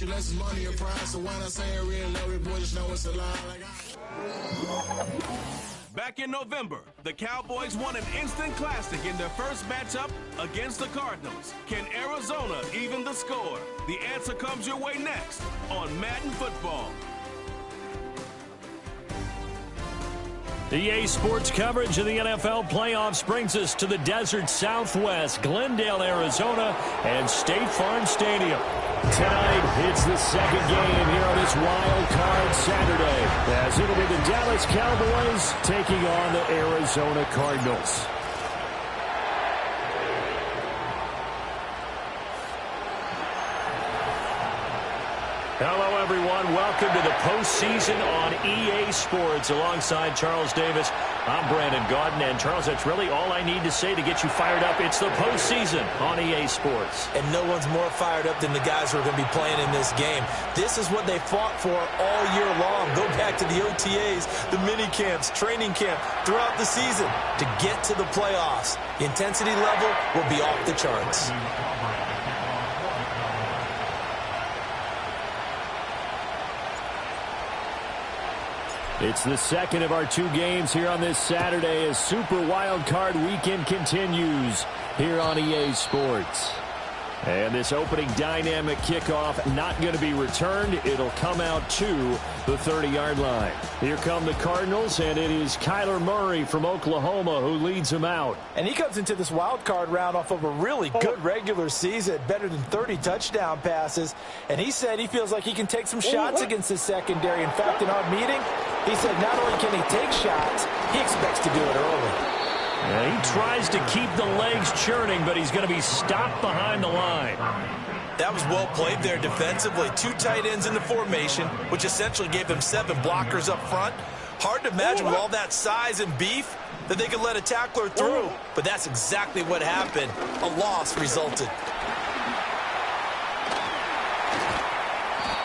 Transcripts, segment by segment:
Less money or price, so when I say I really love it, boy, just know it's a lie. Back in November, the Cowboys won an instant classic in their first matchup against the Cardinals. Can Arizona even the score? The answer comes your way next on Madden Football. EA Sports coverage of the NFL playoffs brings us to the desert Southwest, Glendale, Arizona, and State Farm Stadium. Tonight, it's the second game here on this Wild Card Saturday, as it'll be the Dallas Cowboys taking on the Arizona Cardinals. Hello, everyone. Welcome to the postseason on EA Sports. Alongside Charles Davis, I'm Brandon Gaudin. And, Charles, that's really all I need to say to get you fired up. It's the postseason on EA Sports. And no one's more fired up than the guys who are going to be playing in this game. This is what they fought for all year long. Go back to the OTAs, the mini camps, training camp, throughout the season to get to the playoffs. The intensity level will be off the charts. It's the second of our two games here on this Saturday as Super Wild Card Weekend continues here on EA Sports. And this opening dynamic kickoff not going to be returned. It'll come out to the 30-yard line. Here come the Cardinals, and it is Kyler Murray from Oklahoma who leads them out. And he comes into this wild card round off of a really good regular season, better than 30 touchdown passes. And he said he feels like he can take some shots against his secondary. In fact, in our meeting, he said not only can he take shots, he expects to do it early. And he tries to keep the legs churning, but he's going to be stopped behind the line. That was well played there defensively. Two tight ends in the formation, which essentially gave them 7 blockers up front. Hard to imagine with all that size and beef that they could let a tackler through. But that's exactly what happened. A loss resulted.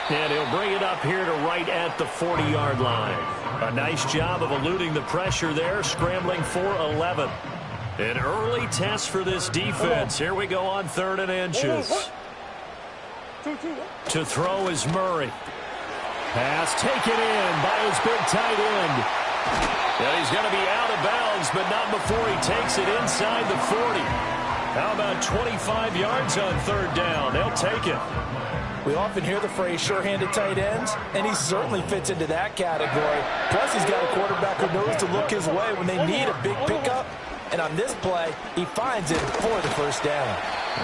And he'll bring it up here to right at the 40-yard line. A nice job of eluding the pressure there, scrambling for 11. An early test for this defense. Here we go on 3rd and inches. To throw is Murray. Pass taken in by his big tight end. And he's going to be out of bounds, but not before he takes it inside the 40. How about 25 yards on 3rd down? They'll take it. We often hear the phrase sure-handed tight ends, and he certainly fits into that category. Plus, he's got a quarterback who knows to look his way when they need a big pickup. And on this play, he finds it for the first down.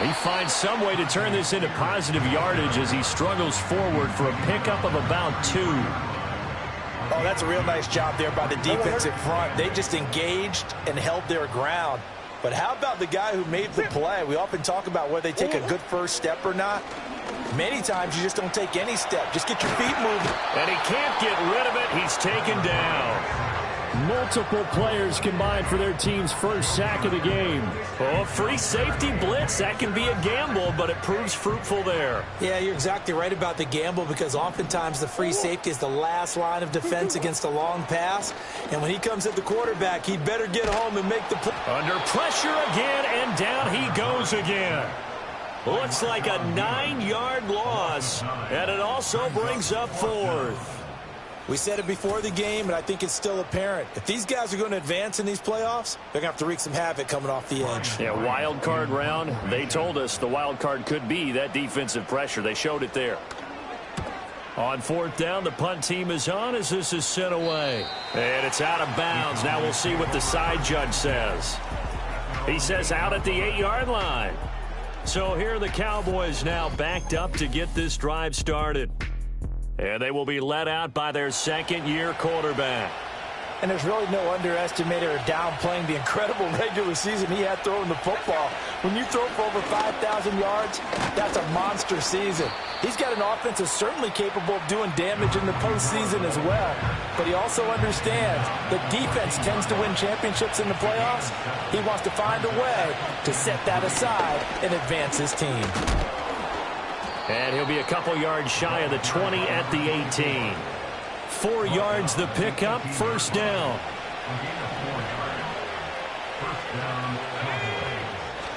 He finds some way to turn this into positive yardage as he struggles forward for a pickup of about 2. Oh, that's a real nice job there by the defensive front. They just engaged and held their ground. But how about the guy who made the play? We often talk about whether they take a good first step or not. Many times you just don't take any step. Just get your feet moving. And he can't get rid of it. He's taken down. Multiple players combined for their team's first sack of the game. Oh, free safety blitz. That can be a gamble, but it proves fruitful there. Yeah, you're exactly right about the gamble because oftentimes the free safety is the last line of defense against a long pass. And when he comes at the quarterback, he better get home and make the play. Under pressure again, and down he goes again. Looks like a 9-yard loss, and it also brings up 4th. We said it before the game, and I think it's still apparent. If these guys are going to advance in these playoffs, they're going to have to wreak some havoc coming off the edge. Yeah, wild card round. They told us the wild card could be that defensive pressure. They showed it there. On 4th down, the punt team is on as this is sent away. And it's out of bounds. Now we'll see what the side judge says. He says out at the 8-yard line. So here are the Cowboys now backed up to get this drive started. And they will be led out by their second-year quarterback. And there's really no underestimating or downplaying the incredible regular season he had throwing the football. When you throw for over 5,000 yards, that's a monster season. He's got an offense that's certainly capable of doing damage in the postseason as well. But he also understands that defense tends to win championships in the playoffs. He wants to find a way to set that aside and advance his team. And he'll be a couple yards shy of the 20 at the 18. 4 yards the pickup, 1st down.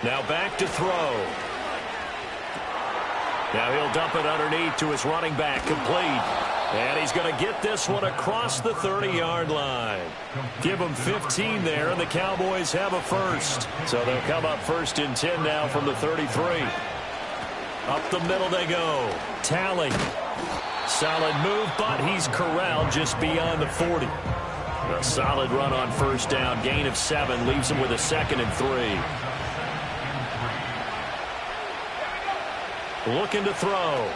Now back to throw. Now he'll dump it underneath to his running back, complete. And he's going to get this one across the 30-yard line. Give him 15 there, and the Cowboys have a first. So they'll come up 1st and 10 now from the 33. Up the middle they go. Tally. Solid move, but he's corralled just beyond the 40. A solid run on 1st down. Gain of 7 leaves him with a 2nd and 3. Looking to throw.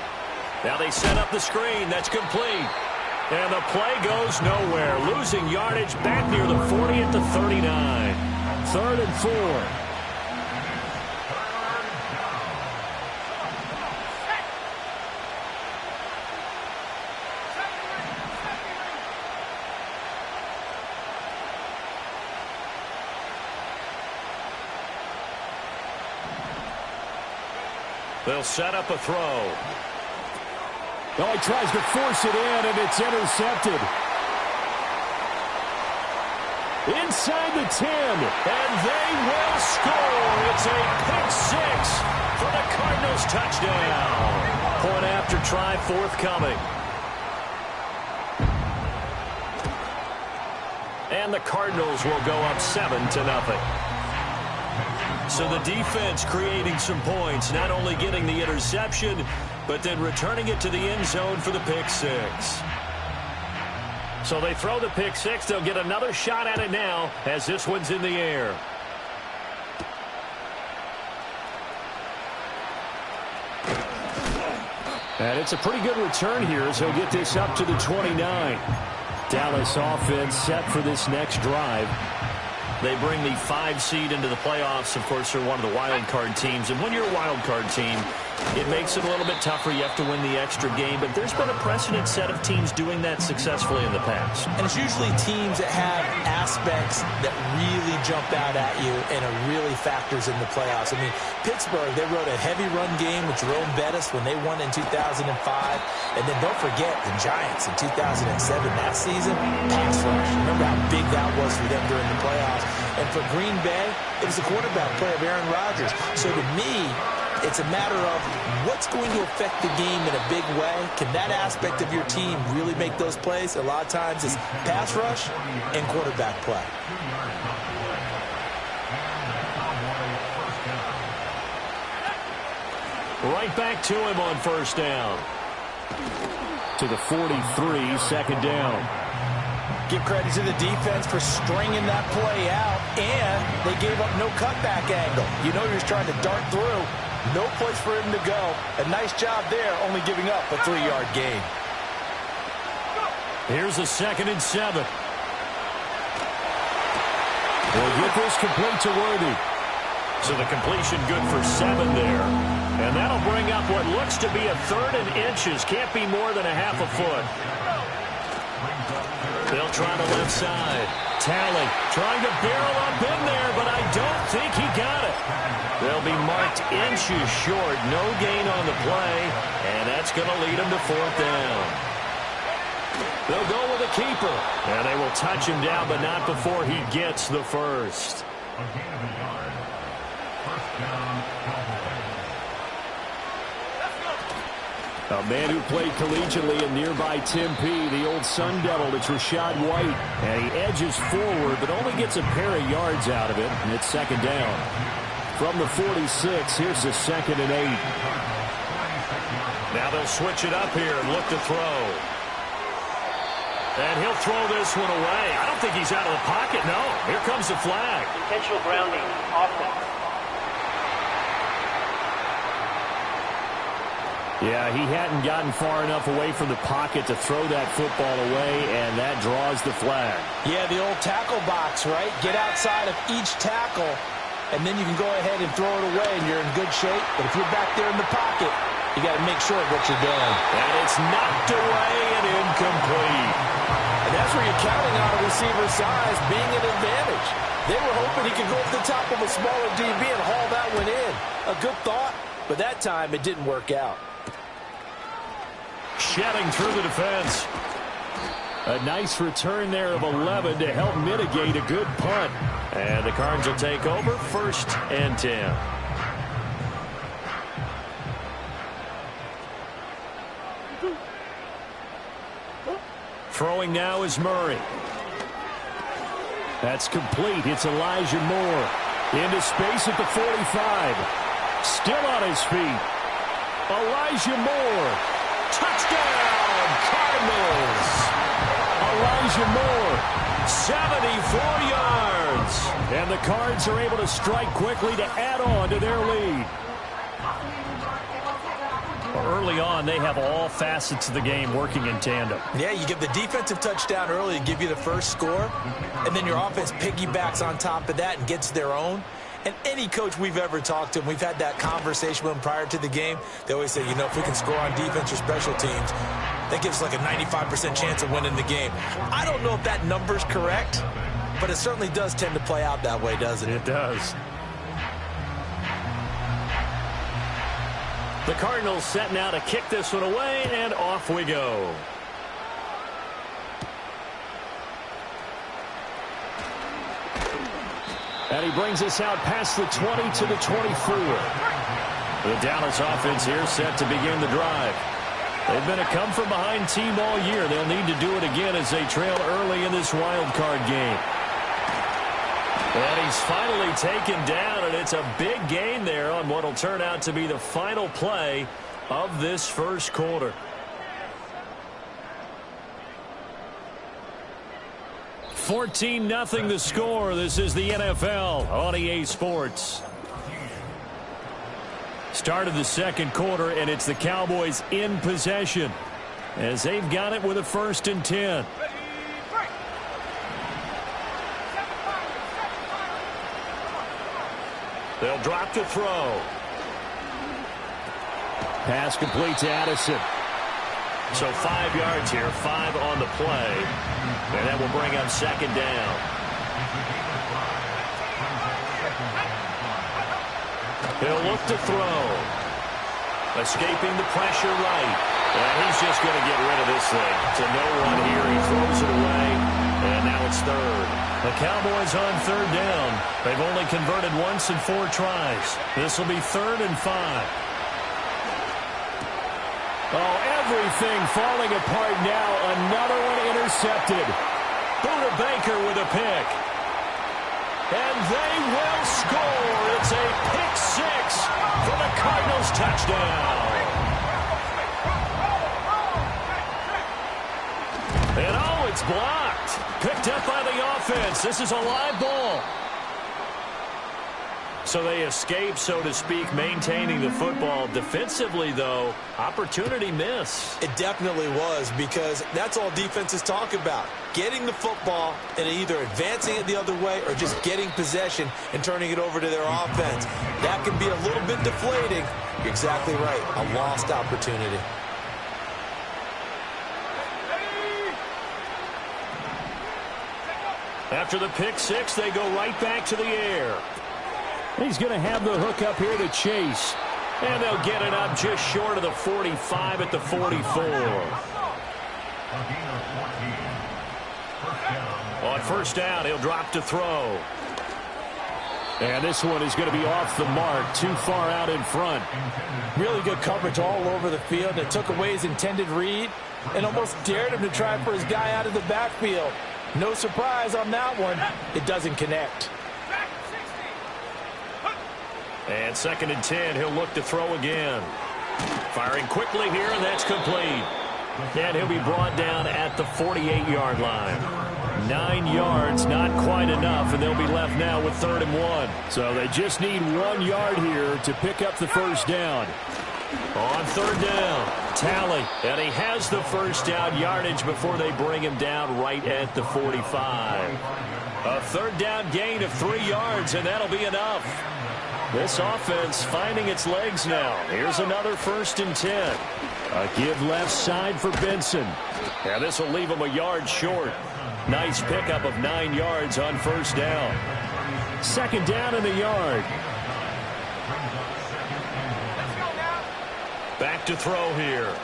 Now they set up the screen. That's complete. And the play goes nowhere. Losing yardage back near the 40 at the 39. 3rd and 4. They'll set up a throw. Well, he tries to force it in, and it's intercepted. Inside the 10. And they will score. It's a pick 6 for the Cardinals touchdown. Point after try forthcoming. And the Cardinals will go up 7-0. So the defense creating some points, not only getting the interception, but then returning it to the end zone for the pick 6. So they throw the pick 6. They'll get another shot at it now as this one's in the air. And it's a pretty good return here as he'll get this up to the 29. Dallas offense set for this next drive. They bring the 5 seed into the playoffs. Of course, they're one of the wild card teams. And when you're a wild card team, it makes it a little bit tougher. You have to win the extra game. But there's been a precedent set of teams doing that successfully in the past. And it's usually teams that have aspects that really jump out at you and it really factors in the playoffs. I mean, Pittsburgh, they rode a heavy run game with Jerome Bettis when they won in 2005. And then don't forget the Giants in 2007, that season, pass rush. Remember how big that was for them during the playoffs. And for Green Bay, it was the quarterback play of Aaron Rodgers. So to me, it's a matter of what's going to affect the game in a big way. Can that aspect of your team really make those plays? A lot of times it's pass rush and quarterback play. Right back to him on 1st down. To the 43, 2nd down. Give credit to the defense for stringing that play out, and they gave up no cutback angle. You know you're trying to dart through. No place for him to go. A nice job there, only giving up a 3-yard gain. Here's a 2nd and 7. They'll get this complete to Worthy. So the completion good for 7 there. And that'll bring up what looks to be a 3rd and inches. Can't be more than a half a foot. They'll try the left side. Tally trying to barrel up in there, but I don't think he got it. They'll be marked inches short. No gain on the play, and that's going to lead him to 4th down. They'll go with a keeper, and they will touch him down, but not before he gets the first. A man who played collegiately in nearby Tempe, the old Sun Devil, it's Rachaad White. And he edges forward, but only gets a pair of yards out of it, and it's 2nd down. From the 46, here's the 2nd and 8. Now they'll switch it up here and look to throw. And he'll throw this one away. I don't think he's out of the pocket, no. Here comes the flag. Intentional grounding, offense. Yeah, he hadn't gotten far enough away from the pocket to throw that football away, and that draws the flag. Yeah, the old tackle box, right? Get outside of each tackle, and then you can go ahead and throw it away, and you're in good shape. But if you're back there in the pocket, you got to make sure of what you're doing. And it's knocked away and incomplete. And that's where you're counting on a receiver's size being an advantage. They were hoping he could go up the top of a smaller DB and haul that one in. A good thought, but that time it didn't work out. Shedding through the defense. A nice return there of 11 to help mitigate a good punt. And the Cards will take over 1st and 10. Throwing now is Murray. That's complete. It's Elijah Moore. Into space at the 45. Still on his feet. Elijah Moore. Touchdown, Cardinals. Elijah Moore, 74 yards. And the Cards are able to strike quickly to add on to their lead. Early on, they have all facets of the game working in tandem. Yeah, you give the defensive touchdown early to give you the first score, and then your offense piggybacks on top of that and gets their own. And any coach we've ever talked to, and we've had that conversation with them prior to the game, they always say, you know, if we can score on defense or special teams, that gives us like a 95% chance of winning the game. I don't know if that number's correct, but it certainly does tend to play out that way, doesn't it? It does. The Cardinals set now to kick this one away, and off we go. And he brings us out past the 20 to the 24. The Dallas offense here set to begin the drive. They've been a come-from-behind team all year. They'll need to do it again as they trail early in this wild card game. And he's finally taken down, and it's a big gain there on what will turn out to be the final play of this first quarter. $14-0 the score. This is the NFL on EA Sports. Start of the second quarter, and it's the Cowboys in possession as they've got it with a 1st and 10. They'll drop to throw. Pass complete to Addison. So 5 yards here, 5 on the play. And that will bring up 2nd down. He'll look to throw. Escaping the pressure right. And he's just going to get rid of this thing. To no one here. He throws it away. And now it's 3rd. The Cowboys on 3rd down. They've only converted once in 4 tries. This will be 3rd and 5. Oh, everything falling apart now. Another one intercepted. Buda Baker with a pick. And they will score. It's a pick 6 for the Cardinals touchdown. And oh, it's blocked. Picked up by the offense. This is a live ball. So they escape, so to speak, maintaining the football. Defensively, though, opportunity miss. It definitely was, because that's all defenses talk about. Getting the football and either advancing it the other way or just getting possession and turning it over to their offense. That can be a little bit deflating. You're exactly right. A lost opportunity. After the pick 6, they go right back to the air. He's going to have the hook up here to Chase. And they'll get it up just short of the 45 at the 44. On 1st down, he'll drop to throw. And this one is going to be off the mark, too far out in front. Really good coverage all over the field. It took away his intended read and almost dared him to try for his guy out of the backfield. No surprise on that one. It doesn't connect. And 2nd and 10, he'll look to throw again. Firing quickly here, and that's complete. And he'll be brought down at the 48-yard line. 9 yards, not quite enough, and they'll be left now with 3rd and 1. So they just need 1 yard here to pick up the 1st down. On 3rd down, Talley. And he has the 1st down yardage before they bring him down right at the 45. A 3rd down gain of 3 yards, and that'll be enough. This offense finding its legs now. Here's another 1st and 10. A give left side for Benson. And this will leave him a yard short. Nice pickup of 9 yards on 1st down. 2nd down in the yard. Back to throw here.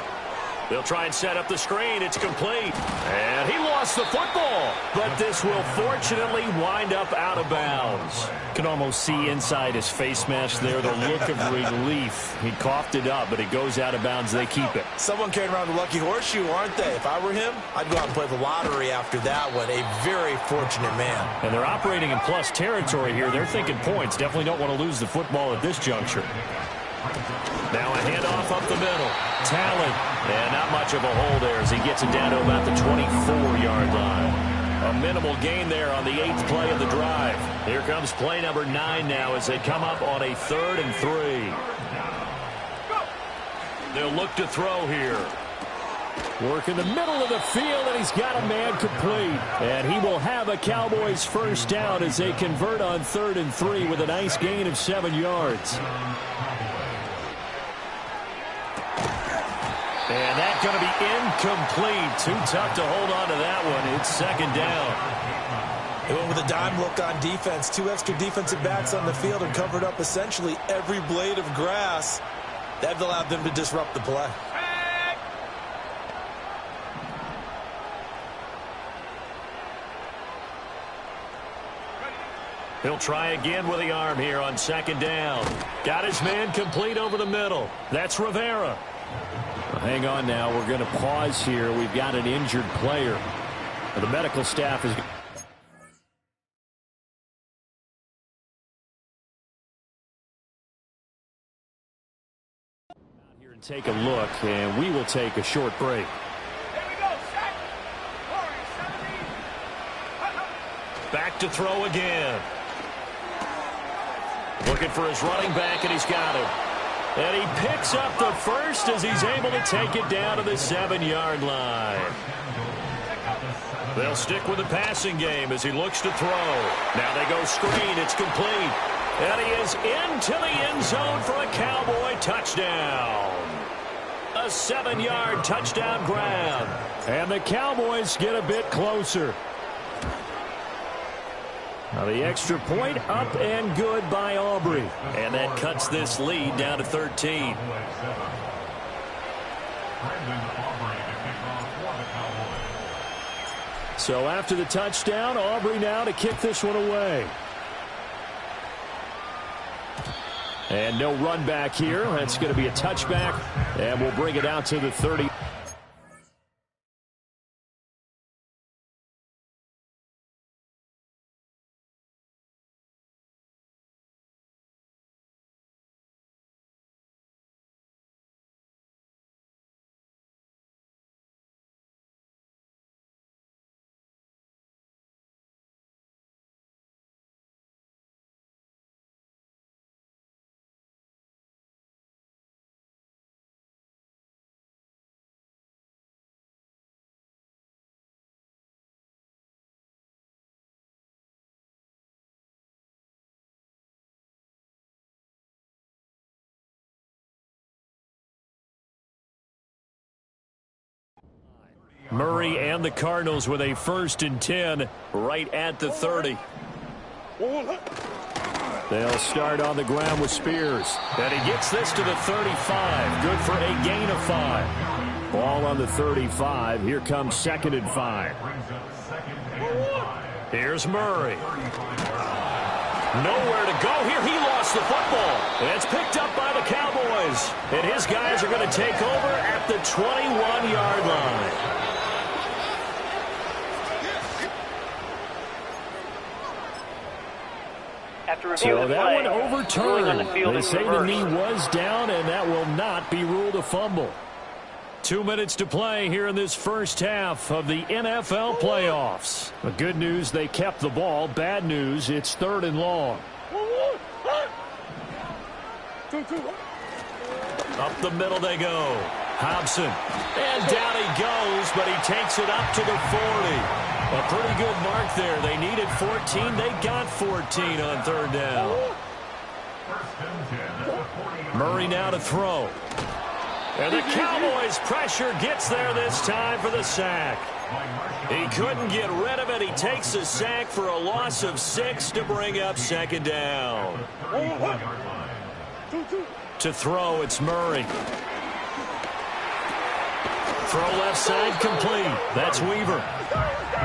They'll try and set up the screen. It's complete. And he lost the football. But this will fortunately wind up out of bounds. Can almost see inside his face mask there the look of relief. He coughed it up, but it goes out of bounds. They keep it. Someone carrying around the lucky horseshoe, aren't they? If I were him, I'd go out and play the lottery after that one. A very fortunate man. And they're operating in plus territory here. They're thinking points. Definitely don't want to lose the football at this juncture. Now a handoff up the middle. Talent. And not much of a hole there as he gets it down to about the 24-yard line. A minimal gain there on the 8th play of the drive. Here comes play number 9 now as they come up on a 3rd and 3. They'll look to throw here. Work in the middle of the field, and he's got a man complete. And he will have a Cowboys first down as they convert on 3rd and 3 with a nice gain of 7 yards. And that's going to be incomplete. Too tough to hold on to that one. It's 2nd down. They went with a dime look on defense. 2 extra defensive backs on the field and covered up essentially every blade of grass. That allowed them to disrupt the play. He'll try again with the arm here on 2nd down. Got his man complete over the middle. That's Rivera. Hang on now. We're going to pause here. We've got an injured player. The medical staff is... here and take a look, and we will take a short break. Back to throw again. Looking for his running back, and he's got him. And he picks up the first as he's able to take it down to the 7-yard line. They'll stick with the passing game as he looks to throw. Now they go screen. It's complete. And he is into the end zone for a Cowboy touchdown. A 7-yard touchdown grab. And the Cowboys get a bit closer. Now the extra point up and good by Aubrey. And that cuts this lead down to 13. So after the touchdown, Aubrey now to kick this one away. And no run back here. That's going to be a touchback. And we'll bring it out to the 30. Murray and the Cardinals with a 1st and 10 right at the 30. They'll start on the ground with Spears. And he gets this to the 35. Good for a gain of 5. Ball on the 35. Here comes 2nd and 5. Here's Murray. Nowhere to go here. He lost the football. It's picked up by the Cowboys. And his guys are going to take over at the 21-yard line. So that one overturned. The they say the knee was down, and that will not be ruled a fumble. 2 minutes to play here in this first half of the NFL playoffs. The good news, they kept the ball. Bad news, it's 3rd and long. Up the middle they go. Hobson. And down he goes, but he takes it up to the 40. A pretty good mark there. They needed 14. They got 14 on 3rd down. Murray now to throw. And the Cowboys' pressure gets there this time for the sack. He couldn't get rid of it. He takes the sack for a loss of 6 to bring up 2nd down. To throw, it's Murray. Throw left side complete. That's Weaver.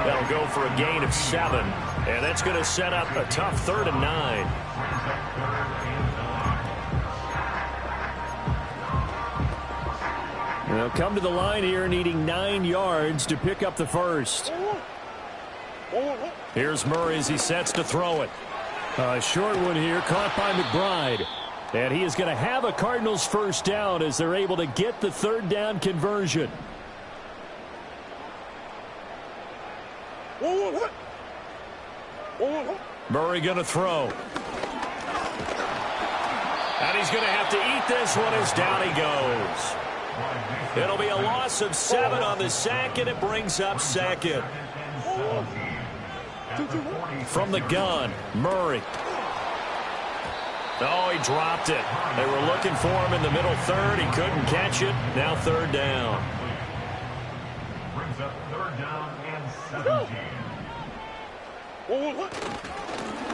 They'll go for a gain of 7, and that's going to set up a tough 3rd and 9. They'll come to the line here needing 9 yards to pick up the first. Here's Murray as he sets to throw it. A short one here, caught by McBride. And he is going to have a Cardinals first down as they're able to get the 3rd down conversion. Murray going to throw. And he's going to have to eat this one as down he goes. It'll be a loss of 7 on the sack, and it brings up 2nd. From the gun, Murray. Oh, he dropped it. They were looking for him in the middle 3rd. He couldn't catch it. Now 3rd down. Brings up 3rd down and 17.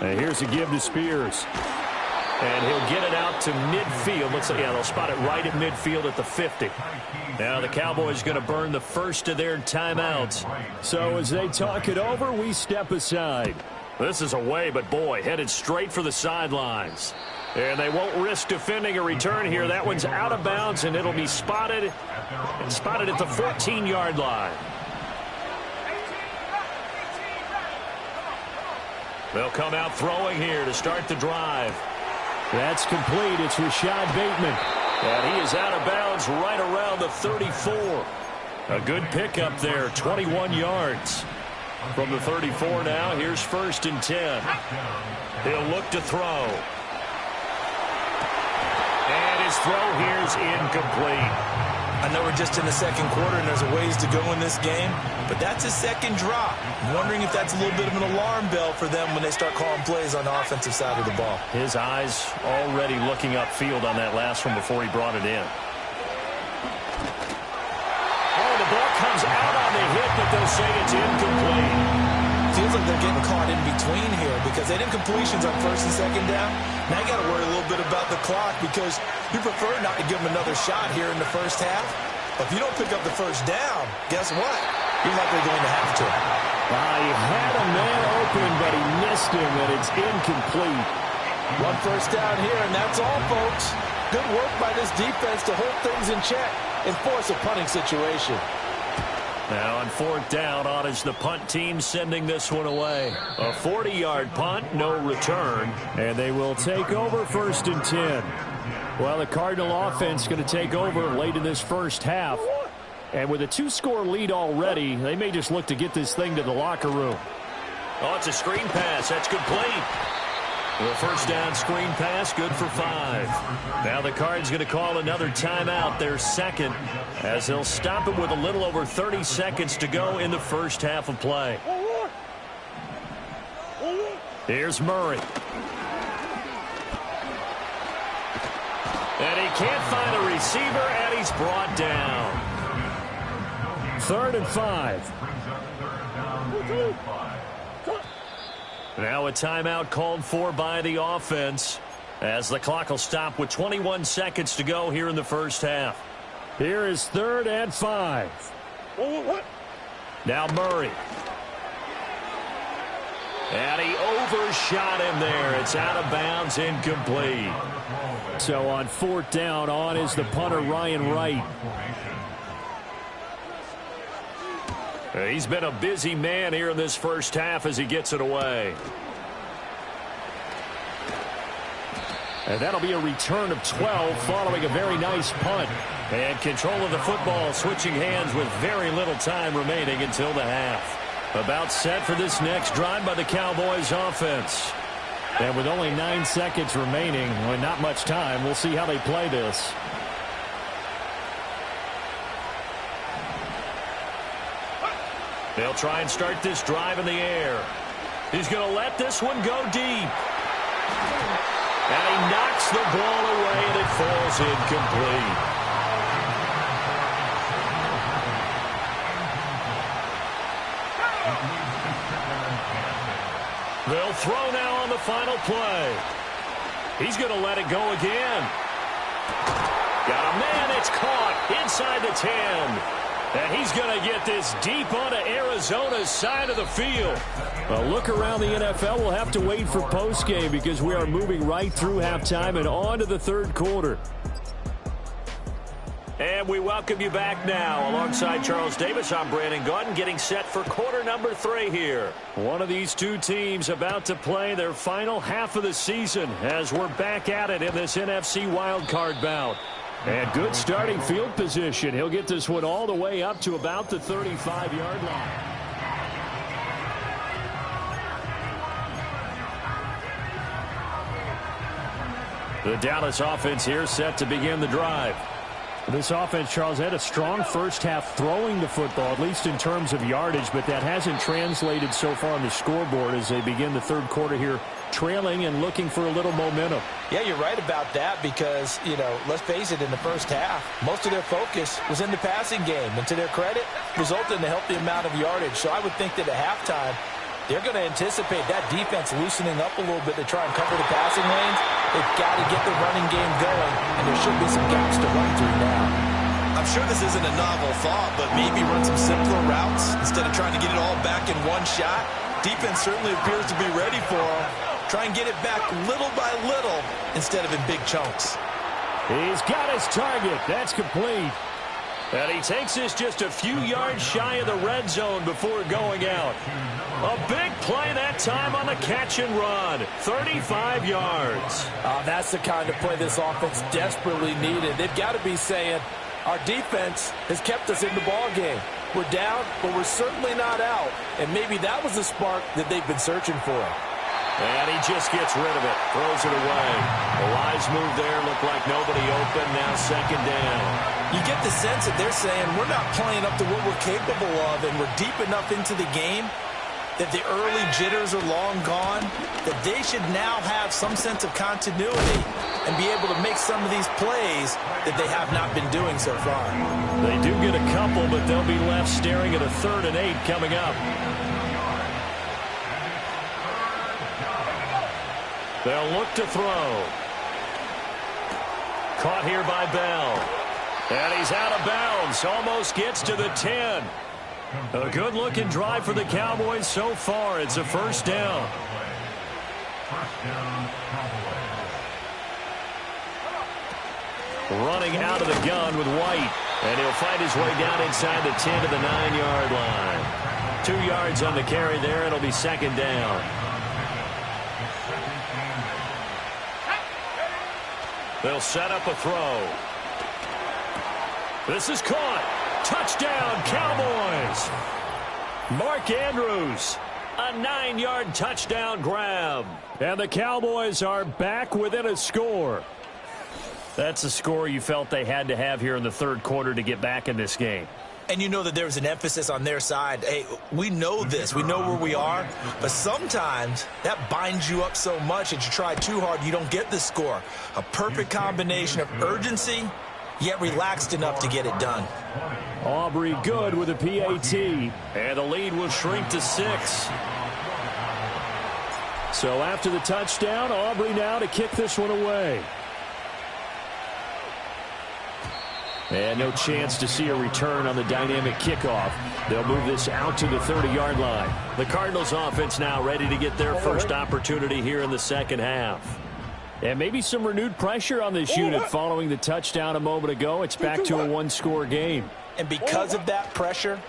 And here's a give to Spears. And he'll get it out to midfield. Looks like, yeah, they'll spot it right at midfield at the 50. Now the Cowboys going to burn the first of their timeouts. So as they talk it over, we step aside. This is away, but boy, headed straight for the sidelines. And they won't risk defending a return here. That one's out of bounds, and it'll be spotted at the 14-yard line. They'll come out throwing here to start the drive. That's complete. It's Rashad Bateman. And he is out of bounds right around the 34. A good pickup there, 21 yards. From the 34 now, here's 1st and 10. He'll look to throw. And his throw here's incomplete. I know we're just in the 2nd quarter and there's a ways to go in this game, but that's his 2nd drop. I'm wondering if that's a little bit of an alarm bell for them when they start calling plays on the offensive side of the ball. His eyes already looking upfield on that last one before he brought it in. Oh, the ball comes out on the hit, but they'll say it's incomplete. Feels like they're getting caught in between here because they did completions on 1st and 2nd down. Now you got to worry a little bit about the clock because you prefer not to give them another shot here in the 1st half. But if you don't pick up the 1st down, guess what? You're likely going to have to. He had a man open, but he missed him, and it's incomplete. 1 first down here, and that's all, folks. Good work by this defense to hold things in check and force a punting situation. Now on 4th down, on is the punt team sending this one away. A 40-yard punt, no return, and they will take over 1st and 10. Well, the Cardinal offense going to take over late in this 1st half. And with a 2-score lead already, they may just look to get this thing to the locker room. Oh, it's a screen pass. That's complete. The 1st down screen pass, good for 5. Now the Cards going to call another timeout, their 2nd, as they'll stop it with a little over 30 seconds to go in the 1st half of play. Here's Murray. And he can't find a receiver, and he's brought down. 3rd and 5. Now a timeout called for by the offense as the clock will stop with 21 seconds to go here in the 1st half. Here is 3rd and 5. Now Murray. And he overshot him there. It's out of bounds, incomplete. So on 4th down, on is the punter Ryan Wright. He's been a busy man here in this 1st half as he gets it away. And that'll be a return of 12 following a very nice punt. And control of the football switching hands with very little time remaining until the half. About set for this next drive by the Cowboys offense. And with only 9 seconds remaining, well, not much time, we'll see how they play this. They'll try and start this drive in the air. He's going to let this one go deep. And he knocks the ball away, and it falls incomplete. They'll throw now on the final play. He's going to let it go again. Got a man, it's caught inside the 10. And he's going to get this deep onto Arizona's side of the field. A look around the NFL. We'll have to wait for postgame because we are moving right through halftime and on to the third quarter. And we welcome you back now. Alongside Charles Davis, I'm Brandon Gaudin, getting set for quarter number 3 here. One of these two teams about to play their final half of the season as we're back at it in this NFC wildcard bout. And good starting field position. He'll get this one all the way up to about the 35-yard line. The Dallas offense here set to begin the drive. This offense, Charles, had a strong first half throwing the football, at least in terms of yardage, but that hasn't translated so far on the scoreboard as they begin the third quarter here, trailing and looking for a little momentum. Yeah, you're right about that because, let's face it, in the first half, most of their focus was in the passing game. And to their credit, resulted in a healthy amount of yardage. So I would think that at halftime, they're going to anticipate that defense loosening up a little bit to try and cover the passing lanes. They've got to get the running game going, and there should be some gaps to run through now. I'm sure this isn't a novel thought, but maybe run some simpler routes instead of trying to get it all back in one shot. Defense certainly appears to be ready for them. Try and get it back little by little instead of in big chunks. He's got his target. That's complete. And he takes this just a few yards shy of the red zone before going out. A big play that time on the catch and run. 35 yards. That's the kind of play this offense desperately needed. They've got to be saying, our defense has kept us in the ball game. We're down, but we're certainly not out. And maybe that was the spark that they've been searching for. And he just gets rid of it. Throws it away. The wise move there. Looked like nobody open. Now second down. You get the sense that they're saying we're not playing up to what we're capable of, and we're deep enough into the game that the early jitters are long gone, that they should now have some sense of continuity and be able to make some of these plays that they have not been doing so far. They do get a couple, but they'll be left staring at a 3rd and 8 coming up. They'll look to throw. Caught here by Bell. And he's out of bounds. Almost gets to the 10. A good-looking drive for the Cowboys so far. It's a first down. Running out of the gun with White. And he'll fight his way down inside the 10 to the 9-yard line. 2 yards on the carry there. It'll be second down. They'll set up a throw. This is caught. Touchdown, Cowboys. Mark Andrews, a 9-yard touchdown grab. And the Cowboys are back within a score. That's a score you felt they had to have here in the third quarter to get back in this game. And you know that there was an emphasis on their side. Hey, we know this. We know where we are. But sometimes that binds you up so much that you try too hard, you don't get the score. A perfect combination of urgency, yet relaxed enough to get it done. Aubrey good with a PAT. And the lead will shrink to 6. So after the touchdown, Aubrey now to kick this one away. And no chance to see a return on the dynamic kickoff. They'll move this out to the 30-yard line. The Cardinals offense now ready to get their first opportunity here in the second half. And maybe some renewed pressure on this unit following the touchdown a moment ago. It's back to a one-score game. And because of that pressure,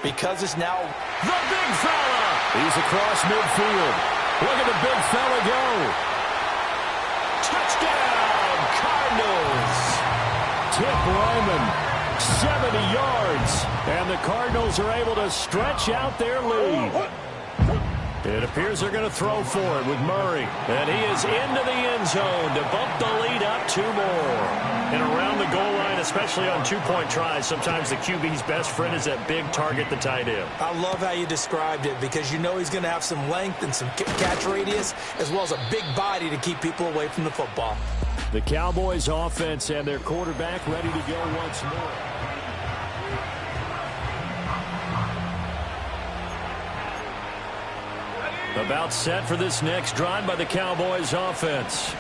because it's now the big fella. He's across midfield. Look at the big fella go. Touchdown, Cardinals. Tip Lyman, 70 yards. And the Cardinals are able to stretch out their lead. It appears they're going to throw for it with Murray. And he is into the end zone to bump the lead up 2 more. And around the goal line, especially on two-point tries, sometimes the QB's best friend is that big target, the tight end. I love how you described it because you know he's going to have some length and some catch radius as well as a big body to keep people away from the football. The Cowboys offense and their quarterback ready to go once more. About set for this next drive by the Cowboys offense.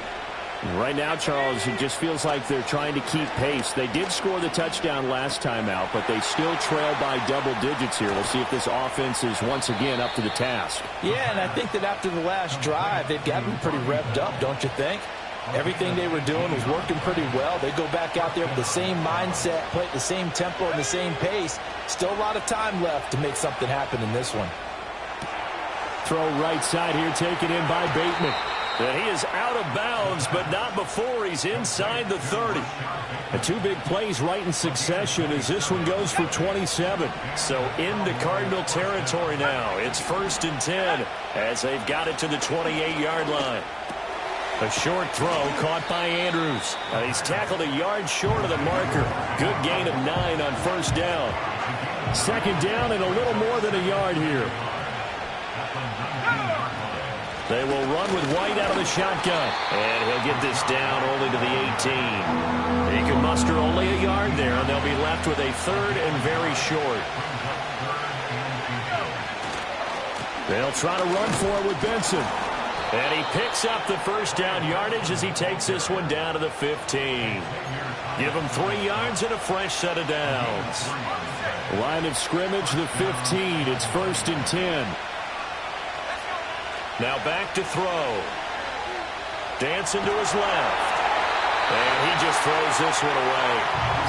Right now, Charles, it just feels like they're trying to keep pace. They did score the touchdown last time out, but they still trail by double digits here. We'll see if this offense is once again up to the task. Yeah, and I think that after the last drive, they've got to be pretty revved up, don't you think? Everything they were doing was working pretty well. They go back out there with the same mindset, play at the same tempo and the same pace. Still a lot of time left to make something happen in this one. Throw right side here, taken in by Bateman. And he is out of bounds, but not before he's inside the 30. The two big plays right in succession as this one goes for 27. So into Cardinal territory now. It's 1st and 10 as they've got it to the 28-yard line. A short throw caught by Andrews. He's tackled a yard short of the marker. Good gain of 9 on 1st down. 2nd down and a little more than a yard here. They will run with White out of the shotgun. And he'll get this down only to the 18. He can muster only a yard there, and they'll be left with a 3rd and very short. They'll try to run for it with Benson. And he picks up the 1st down yardage as he takes this one down to the 15. Give him 3 yards and a fresh set of downs. Line of scrimmage, the 15. It's 1st and 10. Now back to throw. Dancing to his left. And he just throws this one away.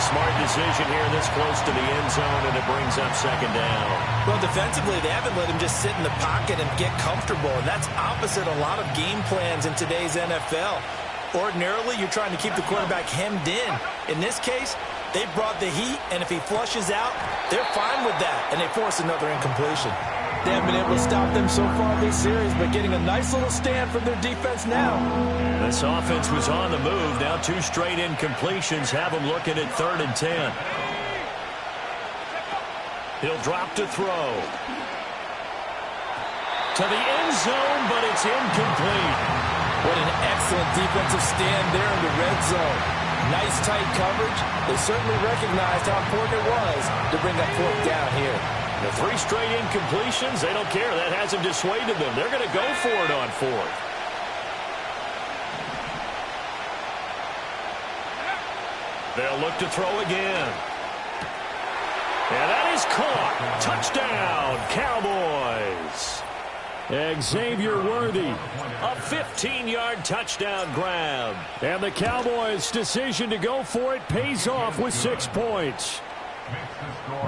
Smart decision here this close to the end zone, and it brings up 2nd down. Well, defensively, they haven't let him just sit in the pocket and get comfortable, and that's opposite a lot of game plans in today's NFL. Ordinarily, you're trying to keep the quarterback hemmed in. In this case, they brought the heat, and if he flushes out, they're fine with that, and they force another incompletion. They haven't been able to stop them so far this series, but getting a nice little stand from their defense now. This offense was on the move. Now 2 straight incompletions have them looking at 3rd and 10. He'll drop to throw. To the end zone, but it's incomplete. What an excellent defensive stand there in the red zone. Nice tight coverage. They certainly recognized how important it was to bring that 4th down here. The 3 straight incompletions, they don't care. That hasn't dissuaded them. They're going to go for it on 4th. They'll look to throw again. And that is caught. Touchdown, Cowboys. Xavier Worthy. A 15-yard touchdown grab. And the Cowboys' decision to go for it pays off with 6 points.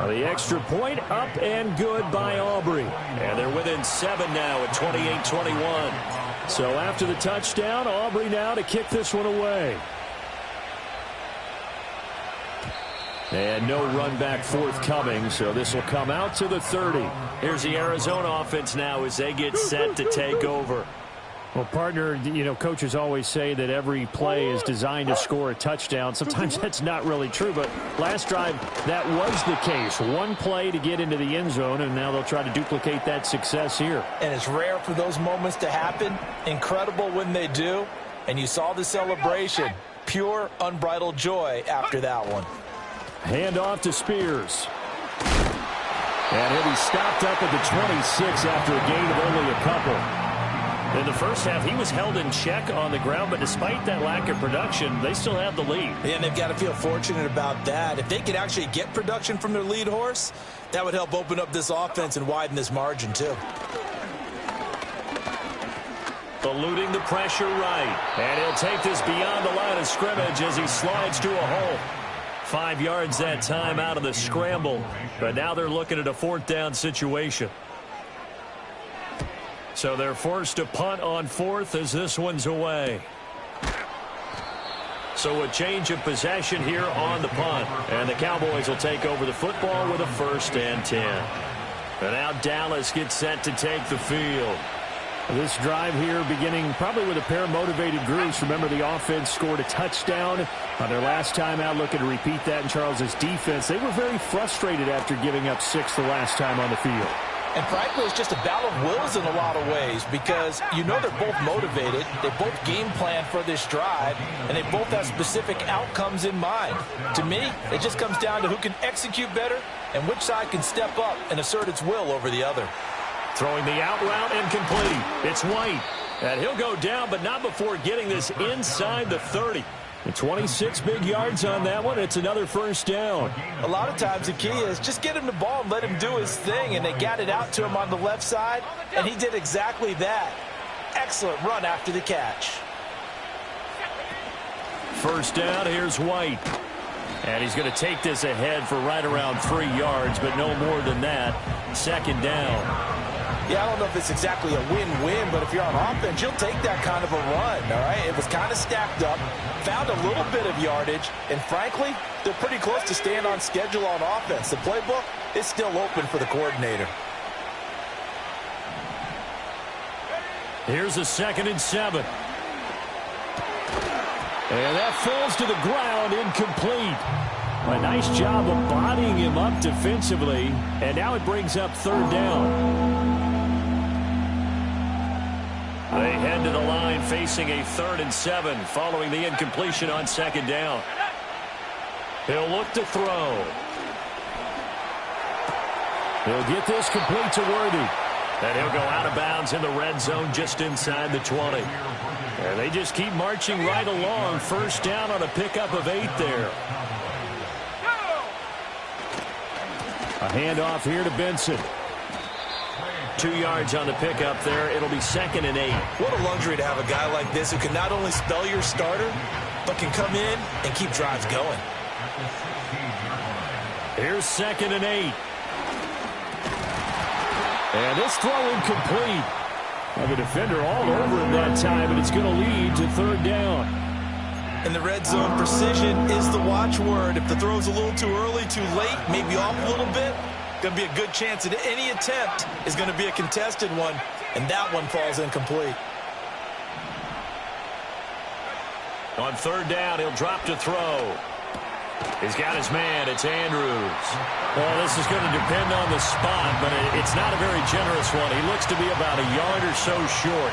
The extra point up and good by Aubrey. And they're within 7 now at 28-21. So after the touchdown, Aubrey now to kick this one away. And no run back forthcoming, so this will come out to the 30. Here's the Arizona offense now as they get set to take over. Well, partner, you know, coaches always say that every play is designed to score a touchdown. Sometimes that's not really true, but last drive, that was the case. 1 play to get into the end zone, and now they'll try to duplicate that success here. And it's rare for those moments to happen. Incredible when they do. And you saw the celebration. Pure, unbridled joy after that one. Hand off to Spears. And he'll be stopped up at the 26 after a gain of only a couple. In the first half, he was held in check on the ground, but despite that lack of production, they still have the lead. And they've got to feel fortunate about that. If they could actually get production from their lead horse, that would help open up this offense and widen this margin, too. Eluding the pressure right. And he'll take this beyond the line of scrimmage as he slides to a hole. 5 yards that time out of the scramble. But now they're looking at a 4th down situation. So they're forced to punt on 4th as this one's away. So a change of possession here on the punt. And the Cowboys will take over the football with a 1st and 10. And now Dallas gets set to take the field. This drive here beginning probably with a pair of motivated groups. Remember, the offense scored a touchdown on their last time out. Looking to repeat that in Charles's defense. They were very frustrated after giving up 6 the last time on the field. And frankly, it's just a battle of wills in a lot of ways because you know they're both motivated. They both game plan for this drive, and they both have specific outcomes in mind. To me, it just comes down to who can execute better and which side can step up and assert its will over the other. Throwing the out route and complete. It's White. And he'll go down, but not before getting this inside the 30. And 26 big yards on that one. It's another first down. A lot of times the key is just get him the ball and let him do his thing, and they got it out to him on the left side, and he did exactly that. Excellent run after the catch. First down, here's White. And he's going to take this ahead for right around 3 yards, but no more than that. Second down. Yeah, I don't know if it's exactly a win-win, but if you're on offense, you'll take that kind of a run, all right? It was kind of stacked up, found a little bit of yardage, and frankly, they're pretty close to staying on schedule on offense. The playbook is still open for the coordinator. Here's a 2nd and 7. And that falls to the ground, incomplete. A nice job of bodying him up defensively, and now it brings up 3rd down. They head to the line facing a 3rd and 7 following the incompletion on 2nd down. He'll look to throw. He'll get this complete to Worthy. And he'll go out of bounds in the red zone just inside the 20. And they just keep marching right along. First down on a pickup of 8 there. A handoff here to Benson. 2 yards on the pickup there. It'll be 2nd and 8. What a luxury to have a guy like this who can not only spell your starter, but can come in and keep drives going. Here's 2nd and 8. And this throw incomplete. Well, the defender all over him that time, and it's going to lead to 3rd down. And the red zone precision is the watchword. If the throw's a little too early, too late, maybe off a little bit, going to be a good chance that any attempt is going to be a contested one, and that one falls incomplete. On 3rd down, he'll drop to throw. He's got his man. It's Andrews. Well, this is going to depend on the spot, but it's not a very generous one. He looks to be about a yard or so short.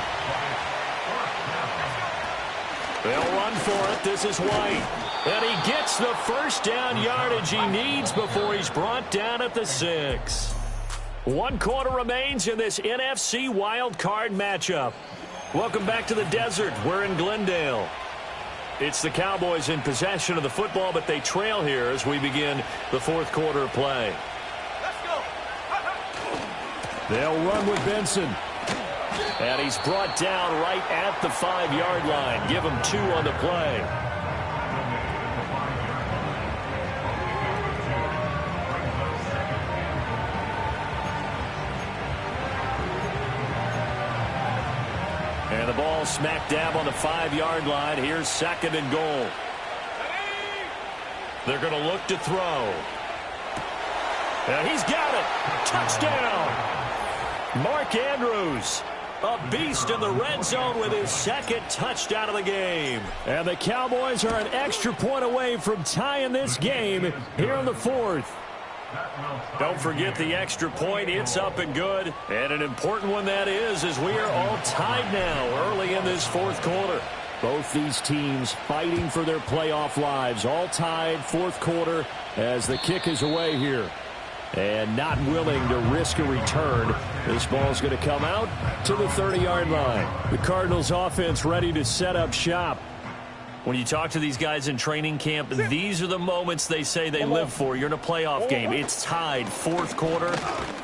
They'll run for it. This is White. And he gets the first down yardage he needs before he's brought down at the 6. 1 quarter remains in this NFC wildcard matchup. Welcome back to the desert. We're in Glendale. It's the Cowboys in possession of the football, but they trail here as we begin the 4th quarter of play. They'll run with Benson. And he's brought down right at the 5-yard line. Give him 2 on the play. And the ball smack dab on the 5-yard line. Here's 2nd and goal. They're going to look to throw. And he's got it. Touchdown. Mark Andrews, a beast in the red zone with his 2nd touchdown of the game. And the Cowboys are an extra point away from tying this game here in the 4th. Don't forget the extra point. It's up and good. And an important one that is, as we are all tied now early in this 4th quarter. Both these teams fighting for their playoff lives. All tied, 4th quarter, as the kick is away here. And not willing to risk a return. This ball's going to come out to the 30-yard line. The Cardinals offense ready to set up shop. When you talk to these guys in training camp, these are the moments they say they live for. You're in a playoff game. It's tied, 4th quarter.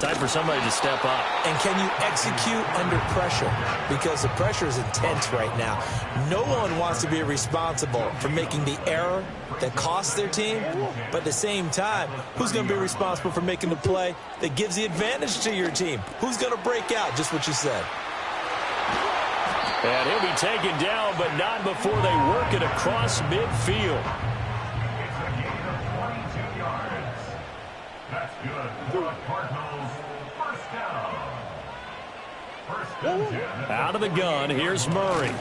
Time for somebody to step up. And can you execute under pressure? Because the pressure is intense right now. No one wants to be responsible for making the error that costs their team. But at the same time, who's going to be responsible for making the play that gives the advantage to your team? Who's going to break out? Just what you said. And he'll be taken down, but not before they work it across midfield. It's a gain of 22 yards. That's good for the Cardinals. First down. First and 10. Out of the gun, here's Murray.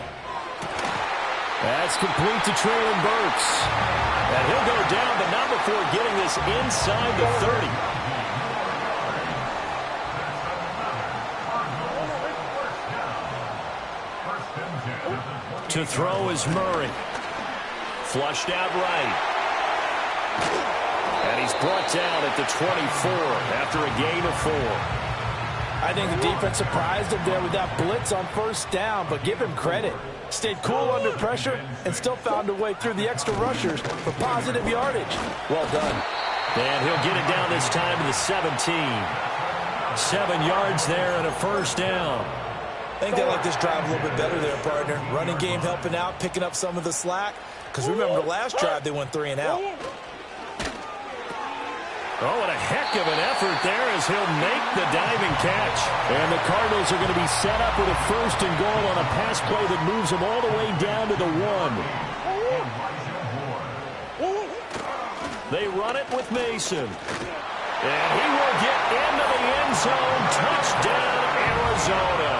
That's complete to Traylon Burks. And he'll go down, but not before getting this inside the 30. To throw is Murray. Flushed out right. And he's brought down at the 24 after a gain of 4. I think the defense surprised him there with that blitz on first down, but give him credit. Stayed cool under pressure and still found a way through the extra rushers for positive yardage. Well done. And he'll get it down this time to the 17. 7 yards there and a first down. I think they like this drive a little bit better there, partner. Running game helping out, picking up some of the slack. Because remember, the last drive, they went 3 and out. Oh, what a heck of an effort there as he'll make the diving catch. And the Cardinals are going to be set up with a first and goal on a pass play that moves them all the way down to the 1. They run it with Mason. And he will get into the end zone. Touchdown, Arizona.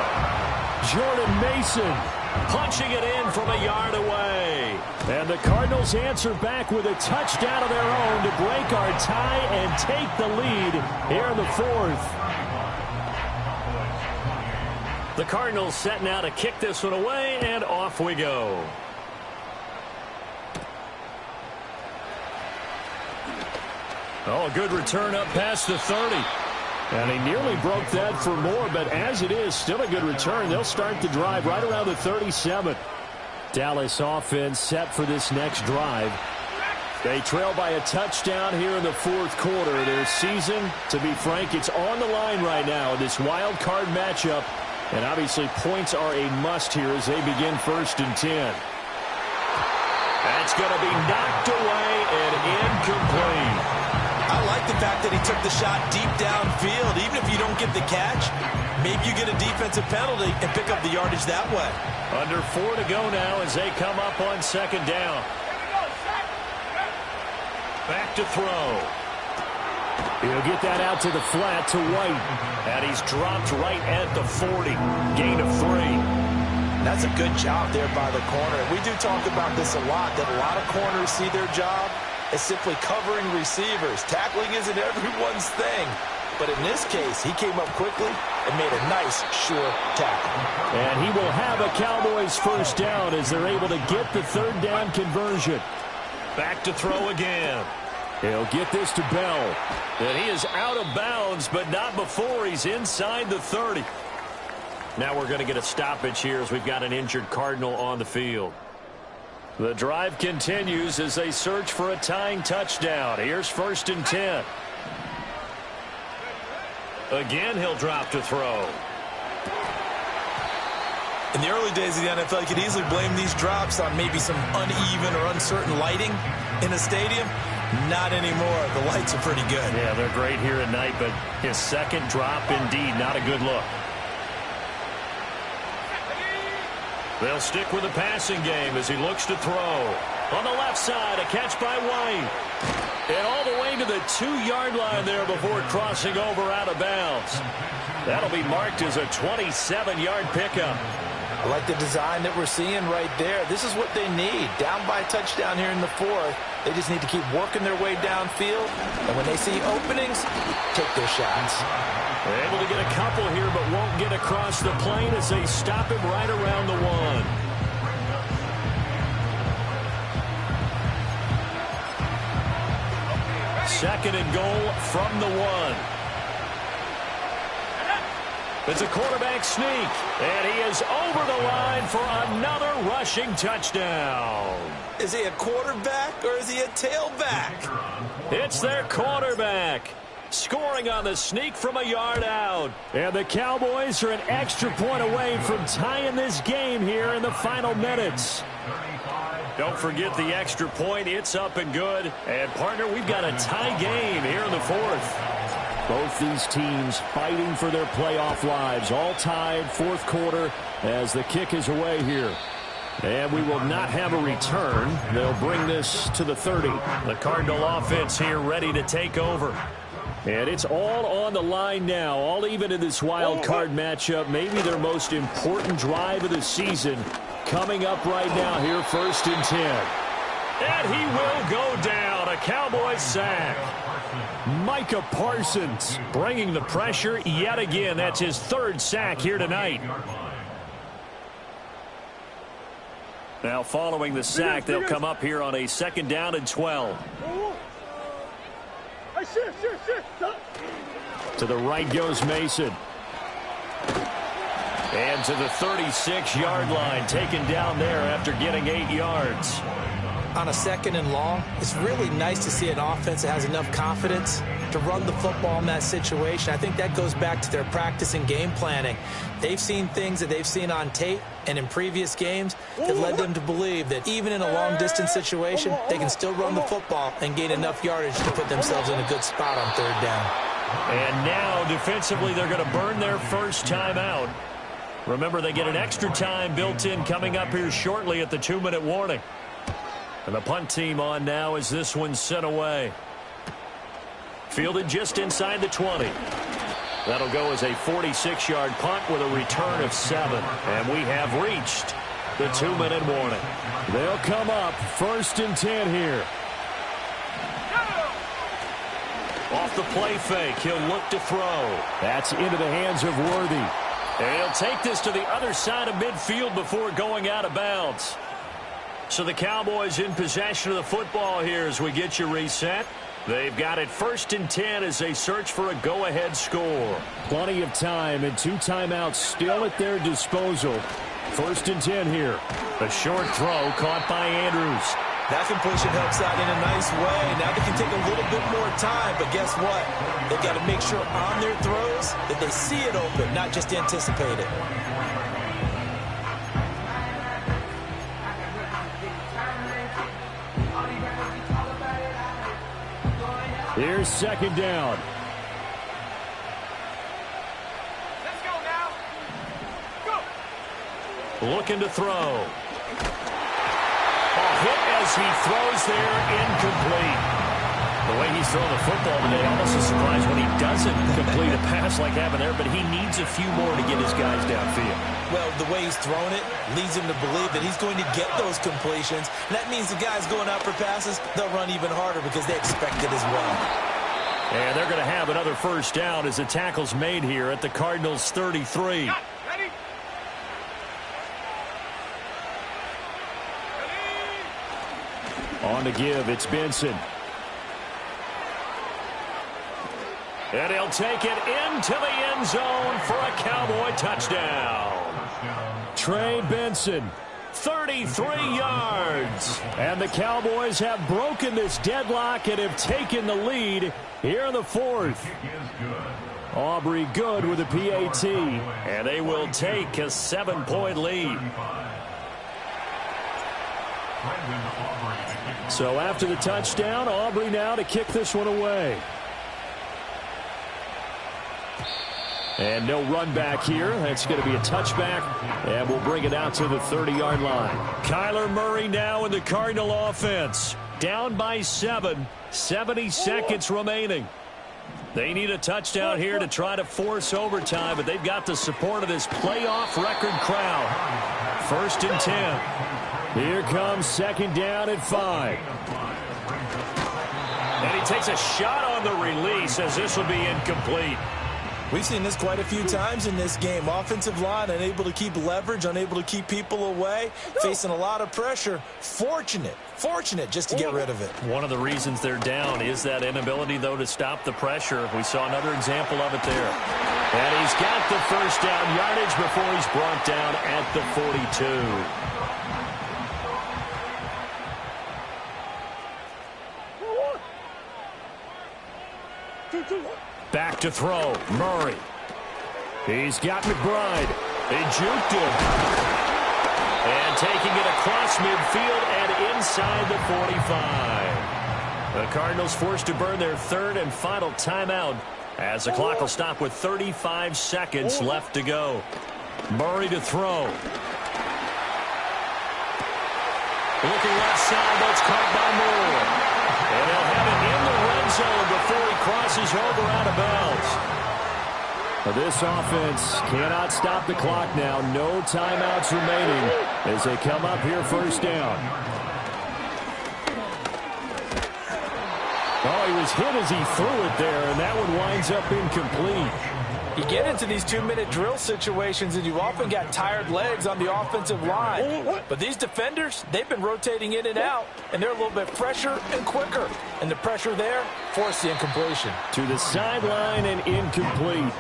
Jordan Mason punching it in from a yard away. And the Cardinals answer back with a touchdown of their own to break our tie and take the lead here in the 4th. The Cardinals setting out to kick this one away, and off we go. Oh, a good return up past the 30. And he nearly broke that for more, but as it is, still a good return. They'll start the drive right around the 37. Dallas offense set for this next drive. They trail by a touchdown here in the 4th quarter. Their season, to be frank, it's on the line right now in this wild card matchup. And obviously points are a must here as they begin 1st and 10. That's going to be knocked away and incomplete. I like the fact that he took the shot deep downfield. Even if you don't get the catch, maybe you get a defensive penalty and pick up the yardage that way. Under 4 to go now as they come up on 2nd down. Back to throw. He'll get that out to the flat to White. And he's dropped right at the 40. Gain of 3. That's a good job there by the corner. We do talk about this a lot, that a lot of corners see their job as simply covering receivers. Tackling isn't everyone's thing. But in this case, he came up quickly and made a nice, sure tackle. And he will have a Cowboys first down as they're able to get the 3rd down conversion. Back to throw again. He'll get this to Bell. And he is out of bounds, but not before he's inside the 30. Now we're going to get a stoppage here as we've got an injured Cardinal on the field. The drive continues as they search for a tying touchdown. Here's 1st and 10. Again, he'll drop to throw. In the early days of the NFL, you could easily blame these drops on maybe some uneven or uncertain lighting in a stadium. Not anymore. The lights are pretty good. Yeah, they're great here at night, but his 2nd drop, indeed, not a good look. They'll stick with the passing game as he looks to throw. On the left side, a catch by White. And all the way to the 2-yard line there before crossing over out of bounds. That'll be marked as a 27-yard pickup. I like the design that we're seeing right there. This is what they need. Down by a touchdown here in the 4th. They just need to keep working their way downfield. And when they see openings, take their shots. They're able to get a couple here, but won't get across the plane as they stop him right around the 1. Second and goal from the 1. It's a quarterback sneak, and he is over the line for another rushing touchdown. Is he a quarterback or is he a tailback? It's their quarterback, scoring on the sneak from a yard out. And the Cowboys are an extra point away from tying this game here in the final minutes. Don't forget the extra point. It's up and good. And, partner, we've got a tie game here in the 4th. Both these teams fighting for their playoff lives. All tied, 4th quarter as the kick is away here. And we will not have a return. They'll bring this to the 30. The Cardinal offense here ready to take over. And it's all on the line now, all even in this wild card matchup. Maybe their most important drive of the season coming up right now here, 1st and 10. And he will go down. A Cowboys sack. Micah Parsons bringing the pressure yet again. That's his 3rd sack here tonight. Now following the sack, they'll come up here on a 2nd down and 12. To the right goes Mason. And to the 36-yard line, taken down there after getting 8 yards. On a 2nd and long, it's really nice to see an offense that has enough confidence to run the football in that situation. I think that goes back to their practice and game planning. They've seen things that they've seen on tape and in previous games that led them to believe that even in a long-distance situation, they can still run the football and gain enough yardage to put themselves in a good spot on 3rd down. And now, defensively, they're going to burn their first timeout. Remember, they get an extra time built in coming up here shortly at the 2-minute warning. And the punt team on now as this one's sent away. Fielded just inside the 20. That'll go as a 46-yard punt with a return of 7. And we have reached the 2-minute warning. They'll come up 1st and 10 here. Off the play fake, he'll look to throw. That's into the hands of Worthy. And he'll take this to the other side of midfield before going out of bounds. So the Cowboys in possession of the football here as we get you reset. They've got it 1st and 10 as they search for a go-ahead score. Plenty of time and 2 timeouts still at their disposal. 1st and 10 here. A short throw caught by Andrews. That completion helps out in a nice way. Now they can take a little bit more time, but guess what? They've got to make sure on their throws that they see it open, not just anticipate it. Here's 2nd down. Let's go now. Go. Looking to throw. Hit as he throws there, incomplete. The way he's throwing the football today, almost a surprise when he doesn't complete a pass like having there, but he needs a few more to get his guys downfield. Well, the way he's thrown it leads him to believe that he's going to get those completions. And that means the guys going out for passes, they'll run even harder because they expect it as well. And they're going to have another 1st down as the tackle's made here at the Cardinals' 33. Ready? On to give, it's Benson. And he'll take it into the end zone for a Cowboy touchdown. Trey Benson, 33 yards. And the Cowboys have broken this deadlock and have taken the lead here in the 4th. Aubrey Good with a PAT. And they will take a 7-point lead. So after the touchdown, Aubrey now to kick this one away. And no run back here. That's going to be a touchback. And we'll bring it out to the 30-yard line. Kyler Murray now in the Cardinal offense. Down by 7. 70 seconds remaining. They need a touchdown here to try to force overtime, but they've got the support of this playoff record crowd. 1st and 10. Here comes 2nd down at 5. And he takes a shot on the release as this will be incomplete. We've seen this quite a few times in this game. Offensive line unable to keep leverage, unable to keep people away, facing a lot of pressure. Fortunate just to get rid of it. One of the reasons they're down is that inability, though, to stop the pressure. We saw another example of it there. And he's got the 1st down yardage before he's brought down at the 42. Back to throw. Murray. He's got McBride. They juked him. And taking it across midfield and inside the 45. The Cardinals forced to burn their 3rd and final timeout as the clock will stop with 35 seconds left to go. Murray to throw. Looking left side, that's caught by Moore. And they'll have it in the red zone before he crosses over out of bounds. This offense cannot stop the clock now. No timeouts remaining as they come up here 1st down. Oh, he was hit as he threw it there, and that one winds up incomplete. You get into these 2-minute drill situations, and you've often got tired legs on the offensive line. But these defenders, they've been rotating in and out, and they're a little bit fresher and quicker. And the pressure there forced the incompletion. To the sideline and incomplete.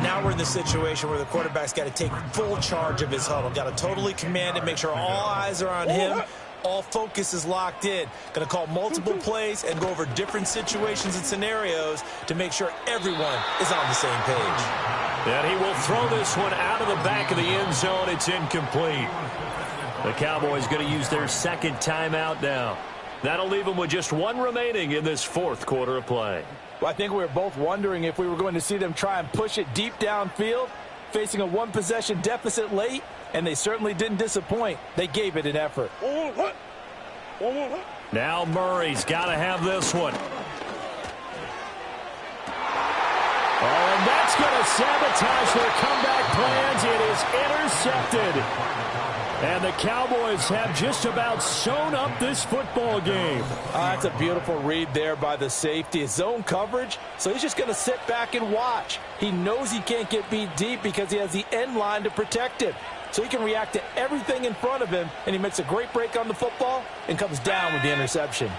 Now we're in the situation where the quarterback's got to take full charge of his huddle. Got to totally command it, make sure all eyes are on him. All focus is locked in. Going to call multiple plays and go over different situations and scenarios to make sure everyone is on the same page. And he will throw this one out of the back of the end zone. It's incomplete. The Cowboys going to use their second timeout now. That'll leave them with just one remaining in this fourth quarter of play. Well, I think we were both wondering if we were going to see them try and push it deep downfield, facing a one-possession deficit late, and they certainly didn't disappoint. They gave it an effort. Now Murray's got to have this one. Oh, and that's going to sabotage their comeback plans. It is intercepted. And the Cowboys have just about sewn up this football game. That's a beautiful read there by the safety. His zone coverage, so he's just going to sit back and watch. He knows he can't get beat deep because he has the end line to protect him. So he can react to everything in front of him, and he makes a great break on the football and comes down with the interception.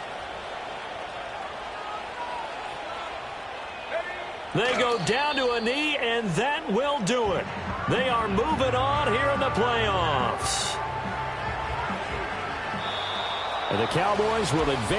They go down to a knee, and that will do it. They are moving on here in the playoffs. And the Cowboys will advance.